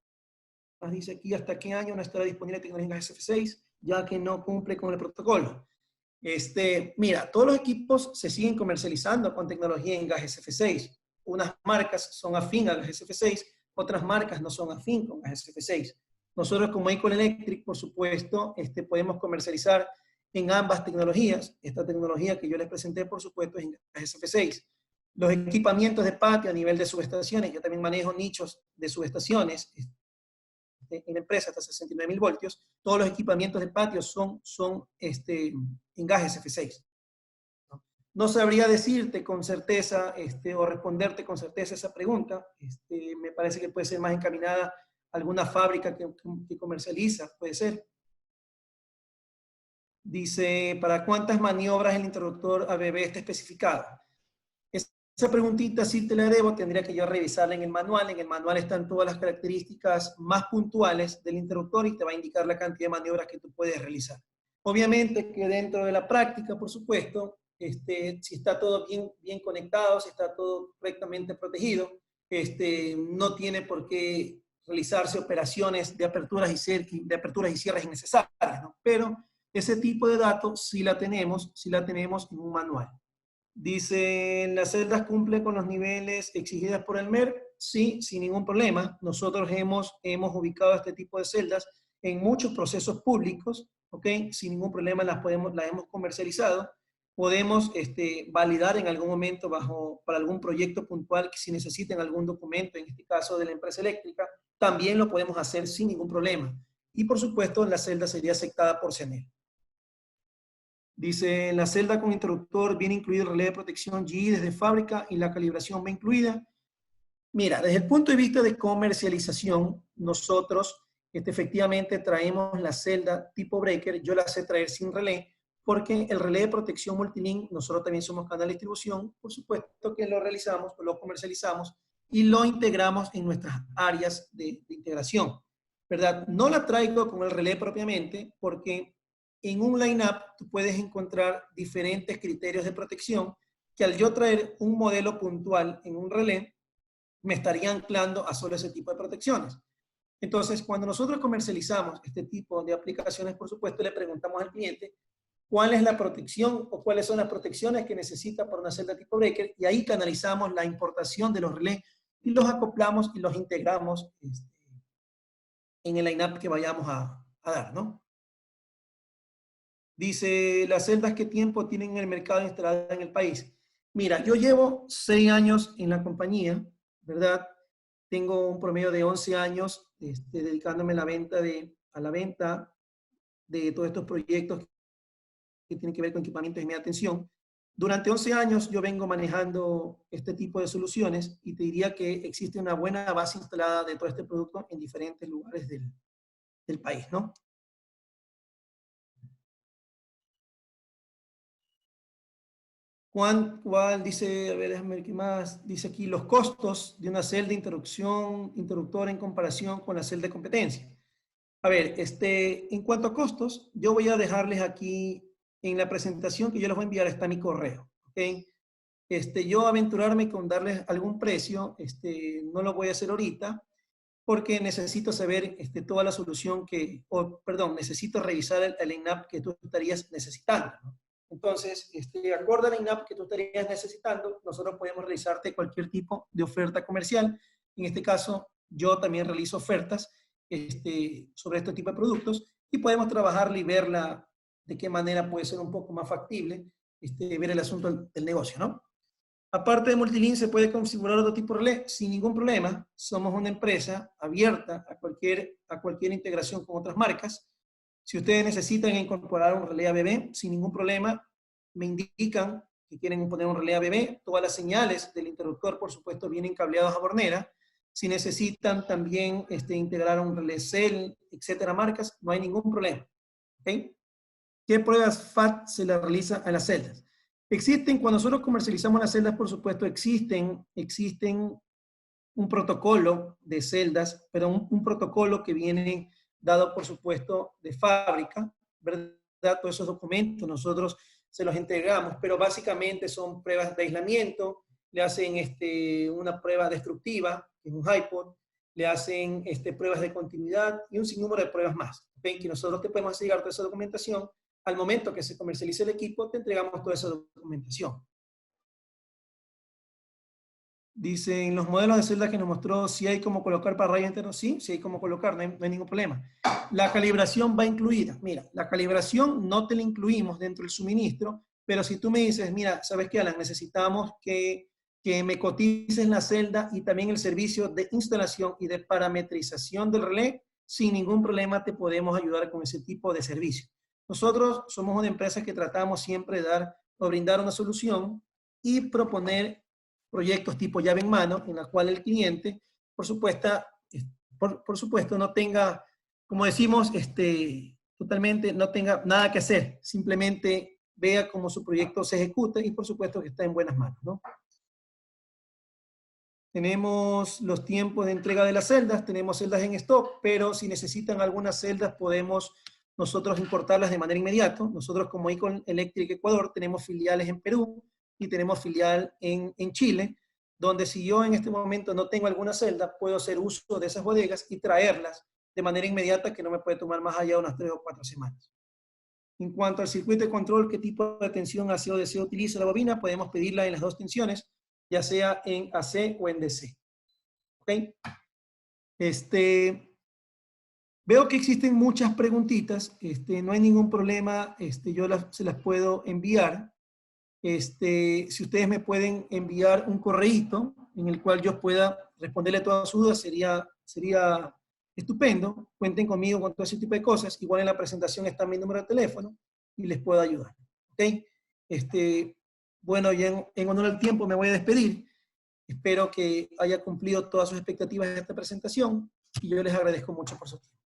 dice aquí, hasta qué año no estará disponible tecnología en SF6, ya que no cumple con el protocolo. Mira, todos los equipos se siguen comercializando con tecnología en gas SF6. Unas marcas son afín a gas SF6, otras marcas no son afín con gas SF6. Nosotros como Ecol Electric, por supuesto, podemos comercializar en ambas tecnologías. Esta tecnología que yo les presenté, por supuesto, es en gas SF6. Los equipamientos de patio a nivel de subestaciones, yo también manejo nichos de subestaciones, en la empresa hasta 69.000 voltios, todos los equipamientos de patio son en gas SF6. No sabría decirte con certeza o responderte con certeza esa pregunta. Me parece que puede ser más encaminada a alguna fábrica que comercializa, puede ser. Dice, ¿para cuántas maniobras el interruptor ABB está especificado? Esa preguntita sí te la debo, tendría que yo revisarla en el manual. En el manual están todas las características más puntuales del interruptor y te va a indicar la cantidad de maniobras que tú puedes realizar. Obviamente que dentro de la práctica, por supuesto, si está todo bien conectado, si está todo correctamente protegido, no tiene por qué realizarse operaciones de aperturas y cierres innecesarias, ¿no? Pero ese tipo de datos sí la tenemos en un manual. Dice, ¿las celdas cumplen con los niveles exigidos por el MER? Sí, sin ningún problema. Nosotros hemos ubicado este tipo de celdas en muchos procesos públicos, ¿ok? Sin ningún problema las hemos comercializado. Podemos validar en algún momento para algún proyecto puntual que si necesiten algún documento, en este caso de la empresa eléctrica, también lo podemos hacer sin ningún problema. Y por supuesto, la celda sería aceptada por CENEL. Dice, en la celda con interruptor viene incluido el relé de protección GE desde fábrica y la calibración va incluida. Mira, desde el punto de vista de comercialización, nosotros efectivamente traemos la celda tipo breaker, yo la sé traer sin relé, porque el relé de protección multilink, nosotros también somos canal de distribución, por supuesto que lo realizamos, lo comercializamos y lo integramos en nuestras áreas de integración, ¿verdad? No la traigo con el relé propiamente, porque en un line-up tú puedes encontrar diferentes criterios de protección que al yo traer un modelo puntual en un relé, me estaría anclando a solo ese tipo de protecciones. Entonces, cuando nosotros comercializamos este tipo de aplicaciones, por supuesto, le preguntamos al cliente cuál es la protección o cuáles son las protecciones que necesita para una celda tipo breaker y ahí canalizamos la importación de los relés y los acoplamos y los integramos en el line-up que vayamos a dar, ¿no? Dice, ¿las celdas qué tiempo tienen en el mercado instaladas en el país? Mira, yo llevo 6 años en la compañía, ¿verdad? Tengo un promedio de 11 años dedicándome a la venta de todos estos proyectos que tienen que ver con equipamientos de media tensión. Durante 11 años yo vengo manejando este tipo de soluciones y te diría que existe una buena base instalada de todo este producto en diferentes lugares del país, ¿no? ¿Cuál dice? A ver, déjame ver qué más. Dice aquí los costos de una celda interruptor en comparación con la celda de competencia. A ver, en cuanto a costos, yo voy a dejarles aquí en la presentación que yo les voy a enviar, está mi correo, ¿ok? Yo aventurarme con darles algún precio, no lo voy a hacer ahorita, porque necesito saber toda la solución perdón, necesito revisar el line-up que tú estarías necesitando, ¿no? Entonces, acorde al line-up que tú estarías necesitando, nosotros podemos realizarte cualquier tipo de oferta comercial. En este caso, yo también realizo ofertas sobre este tipo de productos y podemos trabajarla y verla de qué manera puede ser un poco más factible, ver el asunto del negocio, ¿no? Aparte de Multilink, se puede configurar otro tipo de relé sin ningún problema. Somos una empresa abierta a cualquier integración con otras marcas. Si ustedes necesitan incorporar un relé ABB, sin ningún problema, me indican que quieren poner un relé ABB. Todas las señales del interruptor, por supuesto, vienen cableados a bornera. Si necesitan también integrar un relé CEL, etcétera, marcas, no hay ningún problema. ¿Okay? ¿Qué pruebas FAT se le realiza a las celdas? Cuando nosotros comercializamos las celdas, por supuesto, existen un protocolo de celdas, pero un protocolo que viene dado, por supuesto, de fábrica, ¿verdad? Todos esos documentos nosotros se los entregamos, pero básicamente son pruebas de aislamiento, le hacen una prueba destructiva, que es un HiPod, le hacen pruebas de continuidad y un sinnúmero de pruebas más. ¿Okay? Que nosotros te podemos llegar toda esa documentación. Al momento que se comercialice el equipo, te entregamos toda esa documentación. Dicen los modelos de celda que nos mostró, si hay como colocar para rayos internos, sí hay como colocar, no hay ningún problema. La calibración va incluida. Mira, la calibración no te la incluimos dentro del suministro, pero si tú me dices, mira, ¿sabes qué, Alan? Necesitamos que me cotices la celda y también el servicio de instalación y de parametrización del relé, sin ningún problema te podemos ayudar con ese tipo de servicio. Nosotros somos una empresa que tratamos siempre de brindar una solución y proponer proyectos tipo llave en mano, en la cual el cliente, por supuesto, no tenga, como decimos, totalmente no tenga nada que hacer, simplemente vea cómo su proyecto se ejecuta y por supuesto que está en buenas manos, ¿no? Tenemos los tiempos de entrega de las celdas, tenemos celdas en stock, pero si necesitan algunas celdas podemos nosotros importarlas de manera inmediata. Nosotros como Icon Electric Ecuador tenemos filiales en Perú y tenemos filial en Chile, donde si yo en este momento no tengo alguna celda, puedo hacer uso de esas bodegas y traerlas de manera inmediata, que no me puede tomar más allá de unas 3 o 4 semanas. En cuanto al circuito de control, qué tipo de tensión AC o DC utiliza la bobina, podemos pedirla en las dos tensiones, ya sea en AC o en DC. ¿Ok? Veo que existen muchas preguntitas, no hay ningún problema, yo se las puedo enviar. Si ustedes me pueden enviar un correíto en el cual yo pueda responderle todas sus dudas, sería estupendo. Cuenten conmigo con todo ese tipo de cosas. Igual en la presentación está mi número de teléfono y les puedo ayudar. ¿Ok? Bueno, ya en honor al tiempo me voy a despedir. Espero que haya cumplido todas sus expectativas de esta presentación y yo les agradezco mucho por su tiempo.